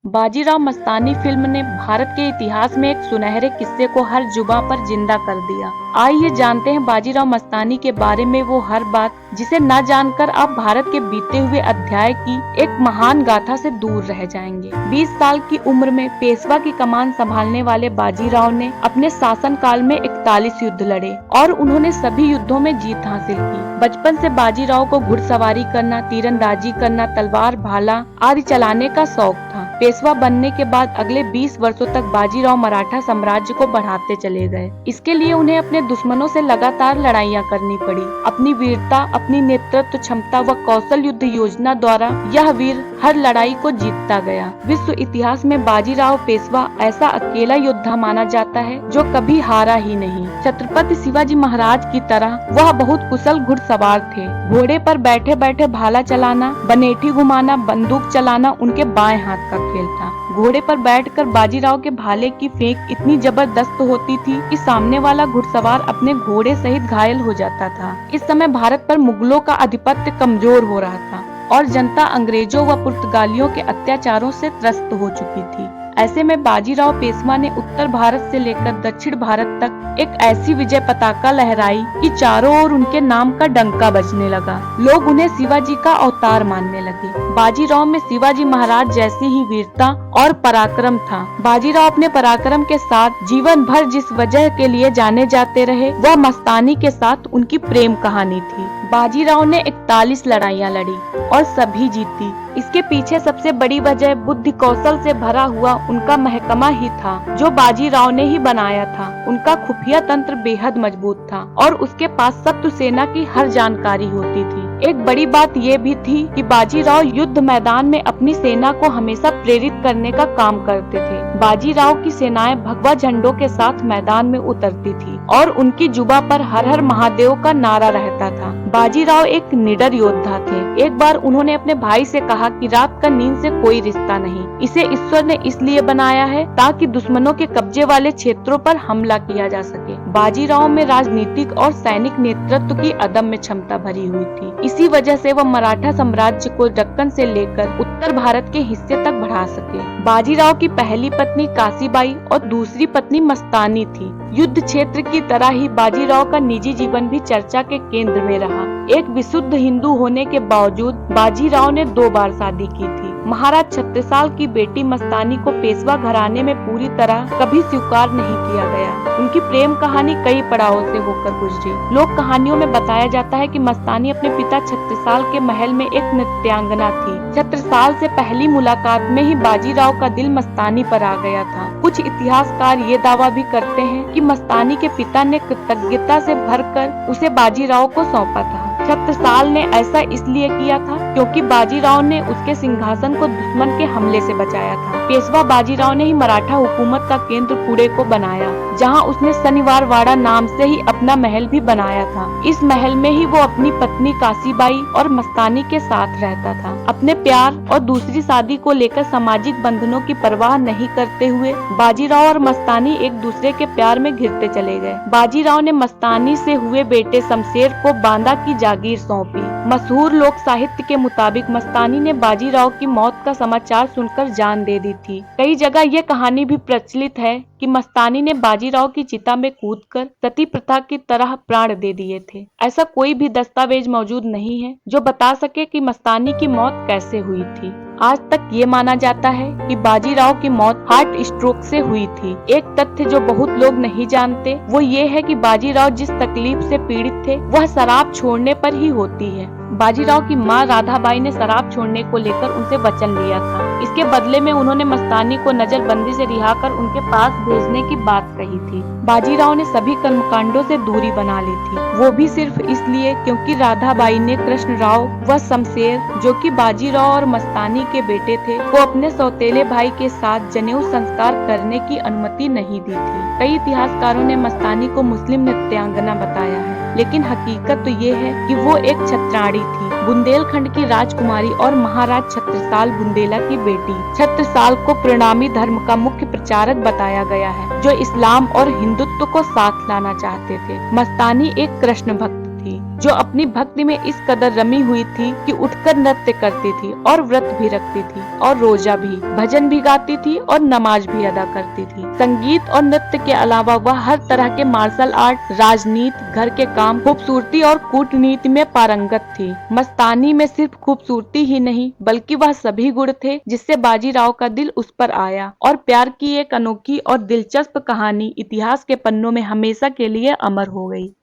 Bajirao Mastani film ने भारत के इतिहास में एक सुनहरे किस्से को हर जुबां पर जिंदा कर दिया। आइए जानते हैं बाजीराव मस्तानी के बारे में वो हर बात जिसे न जानकर आप भारत के बीते हुए अध्याय की एक महान गाथा से दूर रह जाएंगे। 20 साल की उम्र में पेशवा की कमान संभालने वाले बाजीराव ने अपने शासन काल में 41 युद्ध लड़े और उन्होंने सभी युद्धों में जीत हासिल की। बचपन से बाजीराव को घुड़सवारी करना, तीरंदाजी करना, तलवार, भाला आदि चलाने का शौक था। पेशवा बनने के बाद अगले 20 वर्षों तक बाजीराव मराठा साम्राज्य को बढ़ाते चले गए। इसके लिए उन्हें अपने दुश्मनों से लगातार लड़ाइयाँ करनी पड़ी। अपनी वीरता, अपनी नेतृत्व क्षमता व कौशल युद्ध योजना द्वारा यह वीर हर लड़ाई को जीतता गया। विश्व इतिहास में बाजीराव पेशवा ऐसा अकेला योद्धा माना जाता है जो कभी हारा ही नहीं। छत्रपति शिवाजी महाराज की तरह वह बहुत कुशल घुड़सवार थे। घोड़े पर बैठे बैठे भाला चलाना, बनेठी घुमाना, बंदूक चलाना उनके बाएं हाथ का खेल था। घोड़े पर बैठकर बाजीराव के भाले की फेंक इतनी जबरदस्त होती थी कि सामने वाला घुड़सवार अपने घोड़े सहित घायल हो जाता था। इस समय भारत पर मुगलों का आधिपत्य कमजोर हो रहा था और जनता अंग्रेजों व पुर्तगालियों के अत्याचारों से त्रस्त हो चुकी थी। ऐसे में बाजीराव पेशवा ने उत्तर भारत से लेकर दक्षिण भारत तक एक ऐसी विजय पताका लहराई कि चारों ओर उनके नाम का डंका बजने लगा। लोग उन्हें शिवाजी का अवतार मानने लगे। बाजीराव में शिवाजी महाराज जैसी ही वीरता और पराक्रम था। बाजीराव अपने पराक्रम के साथ जीवन भर जिस वजह के लिए जाने जाते रहे वह मस्तानी के साथ उनकी प्रेम कहानी थी। बाजीराव ने 41 लड़ाइयाँ लड़ी और सभी जीती। इसके पीछे सबसे बड़ी वजह बुद्धि कौशल से भरा हुआ उनका महकमा ही था जो बाजीराव ने ही बनाया था। उनका खुफिया तंत्र बेहद मजबूत था और उसके पास शत्रु सेना की हर जानकारी होती थी। एक बड़ी बात ये भी थी कि बाजीराव युद्ध मैदान में अपनी सेना को हमेशा प्रेरित करने का काम करते थे। बाजीराव की सेनाएं भगवा झंडों के साथ मैदान में उतरती थी और उनकी जुबा पर हर हर महादेव का नारा रहता था। बाजीराव एक निडर योद्धा थे। एक बार उन्होंने अपने भाई से कहा कि रात का नींद से कोई रिश्ता नहीं, इसे ईश्वर ने इसलिए बनाया है ताकि दुश्मनों के कब्जे वाले क्षेत्रों पर हमला किया जा सके। बाजीराव में राजनीतिक और सैनिक नेतृत्व की अदम्य क्षमता भरी हुई थी। इसी वजह से वह मराठा साम्राज्य को दक्कन से लेकर उत्तर भारत के हिस्से तक बढ़ा सके। बाजीराव की पहली पत्नी काशीबाई और दूसरी पत्नी मस्तानी थी। युद्ध क्षेत्र की तरह ही बाजीराव का निजी जीवन भी चर्चा के केंद्र में रहा। एक विशुद्ध हिंदू होने के बावजूद बाजीराव ने 2 बार शादी की थी। महाराज छत्रसाल की बेटी मस्तानी को पेशवा घराने में पूरी तरह कभी स्वीकार नहीं किया गया। उनकी प्रेम कहानी कई पड़ावों से होकर गुजरी। लोक कहानियों में बताया जाता है कि मस्तानी अपने पिता छत्रसाल के महल में एक नृत्यांगना थी। छत्रसाल से पहली मुलाकात में ही बाजीराव का दिल मस्तानी पर आ गया था। कुछ इतिहासकार ये दावा भी करते हैं कि मस्तानी के पिता ने कृतज्ञता से भरकर उसे बाजीराव को सौंपा था। छत्रसाल ने ऐसा इसलिए किया था क्योंकि बाजीराव ने उसके सिंहासन को दुश्मन के हमले से बचाया था। पेशवा बाजीराव ने ही मराठा हुकूमत का केंद्र पुणे को बनाया, जहां उसने शनिवार वाड़ा नाम से ही अपना महल भी बनाया था। इस महल में ही वो अपनी पत्नी काशीबाई और मस्तानी के साथ रहता था। अपने प्यार और दूसरी शादी को लेकर सामाजिक बंधनों की परवाह नहीं करते हुए बाजीराव और मस्तानी एक दूसरे के प्यार में घिरते चले गए। बाजीराव ने मस्तानी से हुए बेटे शमशेर को बांदा की जागीर सौंपी। मशहूर लोक साहित्य के मुताबिक मस्तानी ने बाजीराव की मौत का समाचार सुनकर जान दे दी थी। कई जगह ये कहानी भी प्रचलित है कि मस्तानी ने बाजीराव की चिता में कूदकर सती प्रथा की तरह प्राण दे दिए थे। ऐसा कोई भी दस्तावेज मौजूद नहीं है जो बता सके कि मस्तानी की मौत कैसे हुई थी। आज तक ये माना जाता है कि बाजीराव की मौत हार्ट स्ट्रोक से हुई थी। एक तथ्य जो बहुत लोग नहीं जानते वो ये है कि बाजीराव जिस तकलीफ से पीड़ित थे वह शराब छोड़ने पर ही होती है। बाजीराव की मां राधाबाई ने शराब छोड़ने को लेकर उनसे वचन लिया था। इसके बदले में उन्होंने मस्तानी को नजरबंदी से रिहा कर उनके पास भेजने की बात कही थी। बाजीराव ने सभी कर्मकांडों से दूरी बना ली थी, वो भी सिर्फ इसलिए क्योंकि राधाबाई ने कृष्णराव व शमशेर, जो कि बाजीराव और मस्तानी के बेटे थे, को अपने सौतेले भाई के साथ जनेऊ संस्कार करने की अनुमति नहीं दी थी। कई इतिहासकारों ने मस्तानी को मुस्लिम नृत्यांगना बताया है, लेकिन हकीकत तो ये है कि वो एक छत्राणी थी, बुंदेलखंड की राजकुमारी और महाराज छत्रसाल बुंदेला की बेटी। छत्रसाल को प्रणामी धर्म का मुख्य प्रचारक बताया गया है, जो इस्लाम और हिंदुत्व को साथ लाना चाहते थे। मस्तानी एक कृष्ण भक्त थी। जो अपनी भक्ति में इस कदर रमी हुई थी कि उठकर नृत्य करती थी और व्रत भी रखती थी और रोजा भी, भजन भी गाती थी और नमाज भी अदा करती थी। संगीत और नृत्य के अलावा वह हर तरह के मार्शल आर्ट, राजनीति, घर के काम, खूबसूरती और कूटनीति में पारंगत थी। मस्तानी में सिर्फ खूबसूरती ही नहीं बल्कि वह सभी गुण थे जिससे बाजीराव का दिल उस पर आया और प्यार की एक अनोखी और दिलचस्प कहानी इतिहास के पन्नों में हमेशा के लिए अमर हो गई।